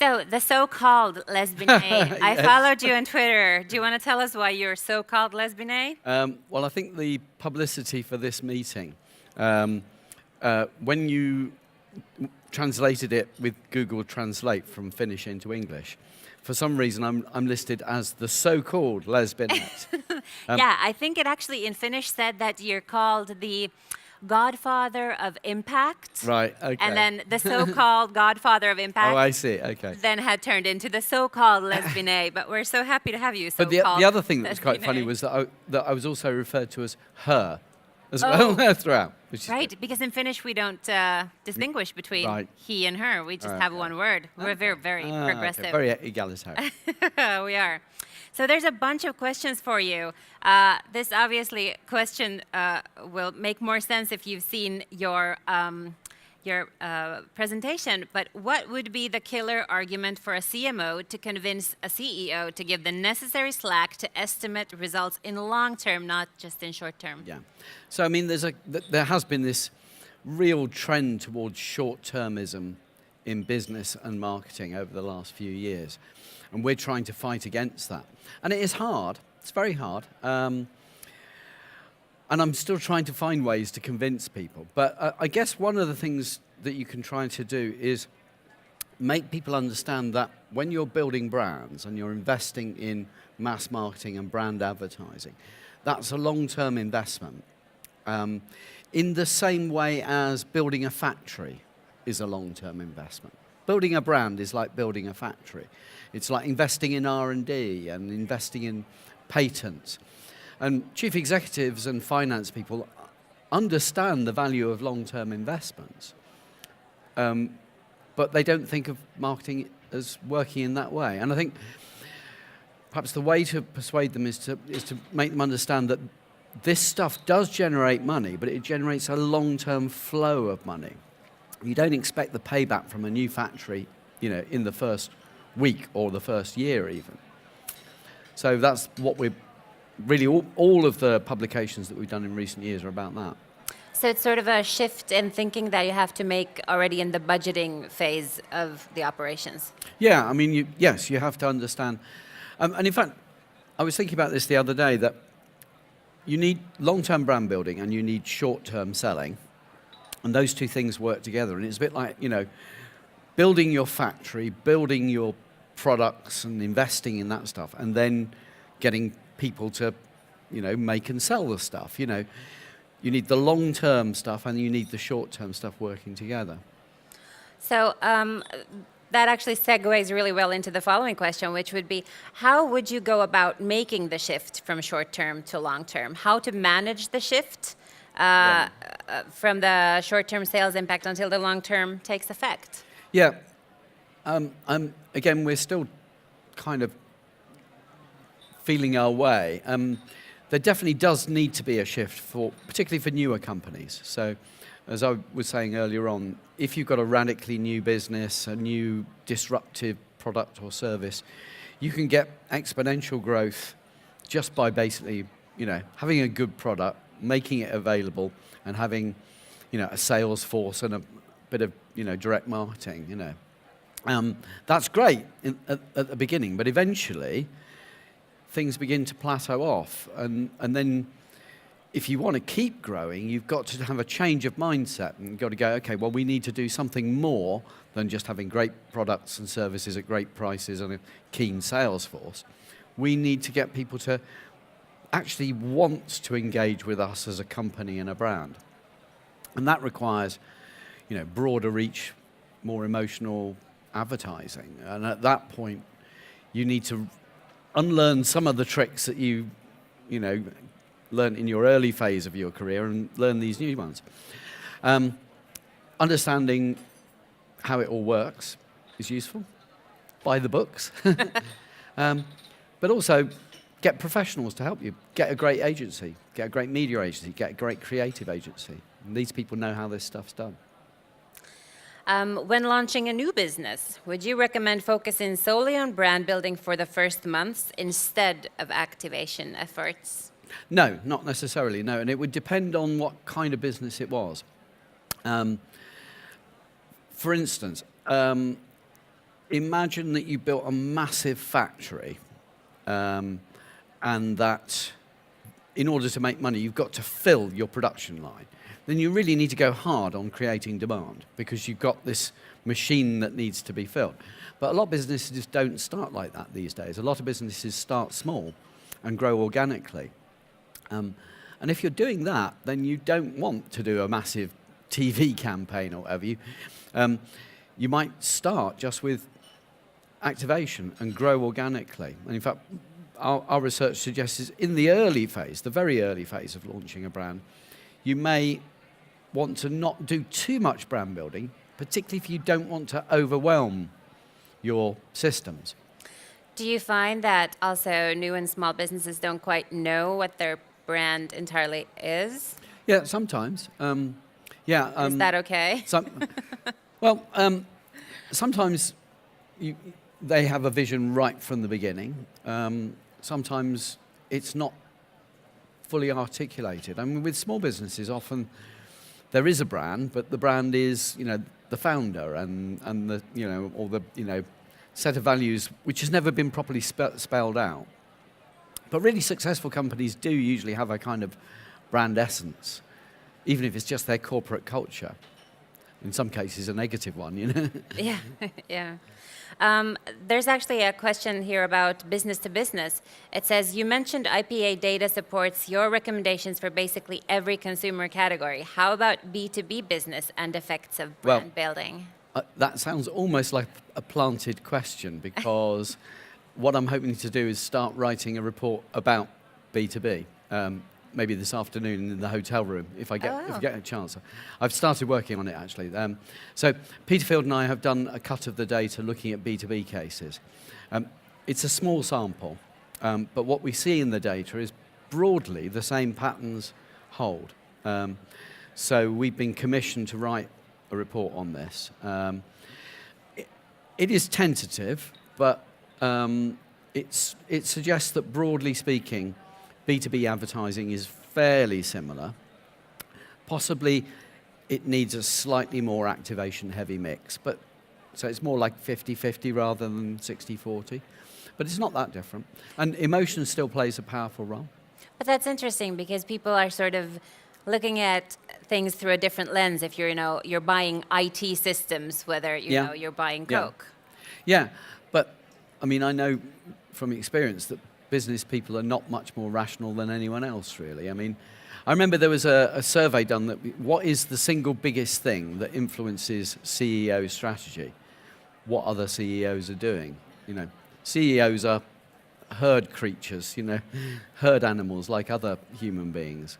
So, the so-called Les Binet. I followed you on Twitter. Do you want to tell us why you're so-called Les Binet? Well, I think the publicity for this meeting, when you translated it with Google Translate from Finnish into English, for some reason I'm listed as the so-called Les Binet. Yeah, I think it actually in Finnish said that you're called the godfather of impact. Right, okay. And then the so-called godfather of impact. Oh, I see, okay. Then had turned into the so-called Les Binet. But we're so happy to have you But so-called the other thing that was Les quite funny Binet. was that I was also referred to as her as well throughout. Which is Right, good. because in Finnish we don't distinguish between Right. he and her. We just Right, have okay. one word. We're very Okay, progressive. very egalitarian. We are. So there's a bunch of questions for you. This obviously question will make more sense if you've seen your presentation. But what would be the killer argument for a CMO to convince a CEO to give the necessary slack to estimate results in long term, not just in short term? Yeah. So I mean, there has been this real trend towards short-termism in business and marketing over the last few years, and we're trying to fight against that. And it is hard. It's very hard. And I'm still trying to find ways to convince people. But I guess one of the things that you can try to do is make people understand that when you're building brands and you're investing in mass marketing and brand advertising, that's a long-term investment. In the same way as building a factory is a long-term investment. Building a brand is like building a factory. It's like investing in R&D and investing in patents. And chief executives and finance people understand the value of long-term investments, but they don't think of marketing as working in that way. And I think perhaps the way to persuade them is to make them understand that this stuff does generate money, but it generates a long-term flow of money. You don't expect the payback from a new factory, in the first week or the first year even. So that's what we're really, all of the publications that we've done in recent years are about that. So it's sort of a shift in thinking that you have to make already in the budgeting phase of the operations. Yeah, I mean, you have to understand. And in fact, I was thinking about this the other day, that you need long-term brand building and you need short-term selling. And those two things work together. And it's a bit like, building your factory, building your products and investing in that stuff, and then getting people to, make and sell the stuff. You need the long-term stuff and you need the short-term stuff working together. So that actually segues really well into the following question, which would be, how would you go about making the shift from short-term to long-term? How to manage the shift from the short-term sales impact until the long-term takes effect? Yeah. Again, we're still kind of feeling our way. There definitely does need to be a shift, particularly for newer companies. So, as I was saying earlier on, if you've got a radically new business, a new disruptive product or service, you can get exponential growth just by basically, having a good product, making it available, and having, a sales force and a bit of, direct marketing. That's great at the beginning, but eventually things begin to plateau off, and then if you want to keep growing, you've got to have a change of mindset, and you've got to go, okay, well, we need to do something more than just having great products and services at great prices and a keen sales force. We need to get people to actually want to engage with us as a company and a brand. And that requires, broader reach, more emotional advertising. And at that point, you need to unlearn some of the tricks that you learned in your early phase of your career and learn these new ones. Understanding how it all works is useful. Buy the books. But also get professionals to help you. Get a great agency. Get a great media agency. Get a great creative agency. And these people know how this stuff's done. When launching a new business, would you recommend focusing solely on brand building for the first months instead of activation efforts? No, not necessarily, no. And it would depend on what kind of business it was. For instance, imagine that you built a massive factory, and that in order to make money, you've got to fill your production line. Then you really need to go hard on creating demand because you've got this machine that needs to be filled. But a lot of businesses don't start like that these days. A lot of businesses start small and grow organically. And if you're doing that, then you don't want to do a massive TV campaign or whatever. You might start just with activation and grow organically. And in fact, our research suggests is in the early phase, the very early phase of launching a brand, you may want to not do too much brand building, particularly if you don't want to overwhelm your systems. Do you find that also new and small businesses don't quite know what their brand entirely is? Yeah, sometimes. Is that okay? Sometimes they have a vision right from the beginning. Sometimes it's not fully articulated. I mean, with small businesses, often there is a brand, but the brand is, the founder and the, or the, set of values which has never been properly spelled out. But really successful companies do usually have a kind of brand essence, even if it's just their corporate culture. In some cases, a negative one, Yeah, yeah. There's actually a question here about business to business. It says, you mentioned IPA data supports your recommendations for basically every consumer category. How about B2B business and effects of brand building? That sounds almost like a planted question because what I'm hoping to do is start writing a report about B2B. Maybe this afternoon in the hotel room, if I get a chance. I've started working on it, actually. So Peter Field and I have done a cut of the data looking at B2B cases. It's a small sample, but what we see in the data is broadly the same patterns hold. So we've been commissioned to write a report on this. It is tentative, but it suggests that broadly speaking, B2B advertising is fairly similar. Possibly it needs a slightly more activation-heavy mix, but so it's more like 50-50 rather than 60-40. But it's not that different. And emotion still plays a powerful role. But that's interesting because people are sort of looking at things through a different lens if you're buying IT systems, whether you're buying Coke. Yeah, but I mean, I know from experience that business people are not much more rational than anyone else, really. I mean, I remember there was a survey done that what is the single biggest thing that influences CEO strategy? What other CEOs are doing? CEOs are herd creatures, herd animals like other human beings.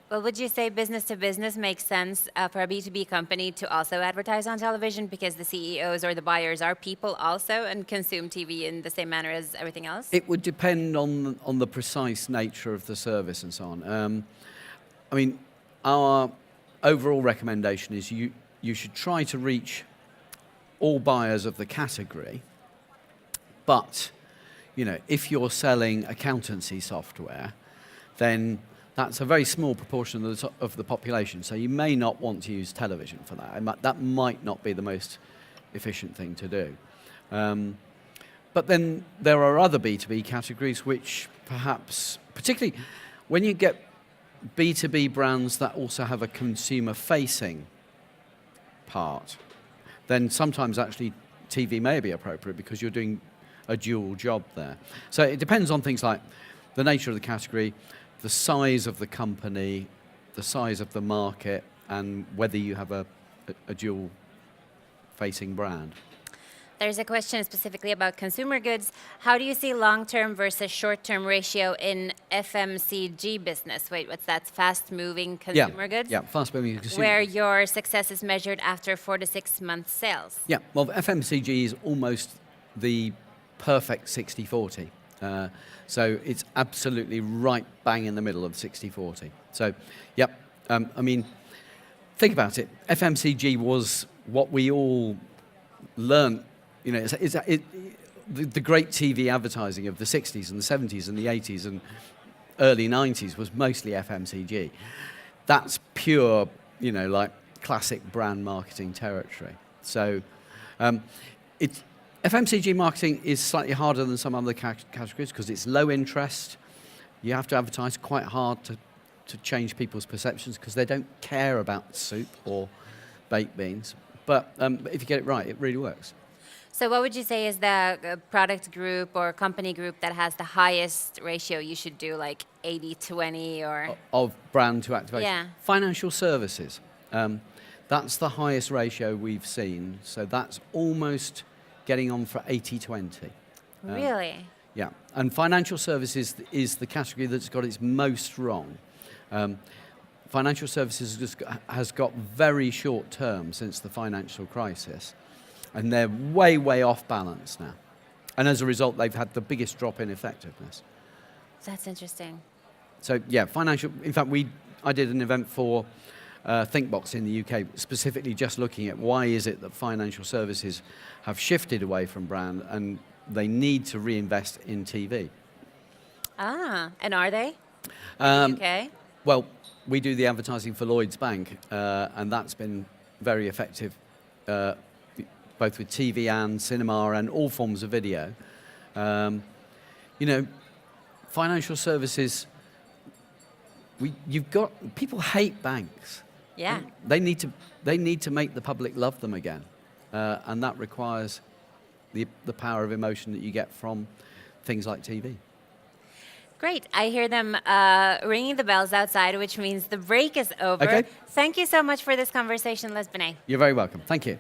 Well, would you say business to business makes sense for a B2B company to also advertise on television because the CEOs or the buyers are people also and consume TV in the same manner as everything else? It would depend on the precise nature of the service and so on. I mean, our overall recommendation is you should try to reach all buyers of the category, but if you're selling accountancy software, then that's a very small proportion of the population, so you may not want to use television for that. That might not be the most efficient thing to do. But then there are other B2B categories which perhaps, particularly when you get B2B brands that also have a consumer-facing part, then sometimes actually TV may be appropriate because you're doing a dual job there. So it depends on things like the nature of the category, the size of the company, the size of the market, and whether you have a dual-facing brand. There's a question specifically about consumer goods. How do you see long-term versus short-term ratio in FMCG business? Wait, what's that? Fast-moving consumer goods? Yeah, fast-moving consumer where goods. your success is measured after 4 to 6 months sales. Yeah, well, FMCG is almost the perfect 60-40. So it's absolutely right bang in the middle of 60-40. So, yep, I mean, think about it. FMCG was what we all learned. The great TV advertising of the 60s and the 70s and the 80s and early 90s was mostly FMCG. That's pure, like classic brand marketing territory. So It's FMCG marketing is slightly harder than some other categories because it's low interest. You have to advertise quite hard to change people's perceptions because they don't care about soup or baked beans. But if you get it right, it really works. So what would you say is the product group or company group that has the highest ratio you should do, like 80-20 or? Of brand to activation. Yeah. Financial services. That's the highest ratio we've seen. So that's almost getting on for 80-20. Really? Yeah. And financial services is the category that's got its most wrong. Financial services has got very short term since the financial crisis. And they're way, way off balance now. And as a result, they've had the biggest drop in effectiveness. That's interesting. So, yeah, financial... In fact, I did an event for Thinkbox in the UK, specifically just looking at why is it that financial services have shifted away from brand and they need to reinvest in TV. And are they? Okay. Well, we do the advertising for Lloyds Bank, and that's been very effective, both with TV and cinema and all forms of video. Financial services, people hate banks. Yeah. They need to make the public love them again, and that requires the power of emotion that you get from things like TV. Great. I hear them ringing the bells outside, which means the break is over. Okay. Thank you so much for this conversation, Les Binet. You're very welcome. Thank you.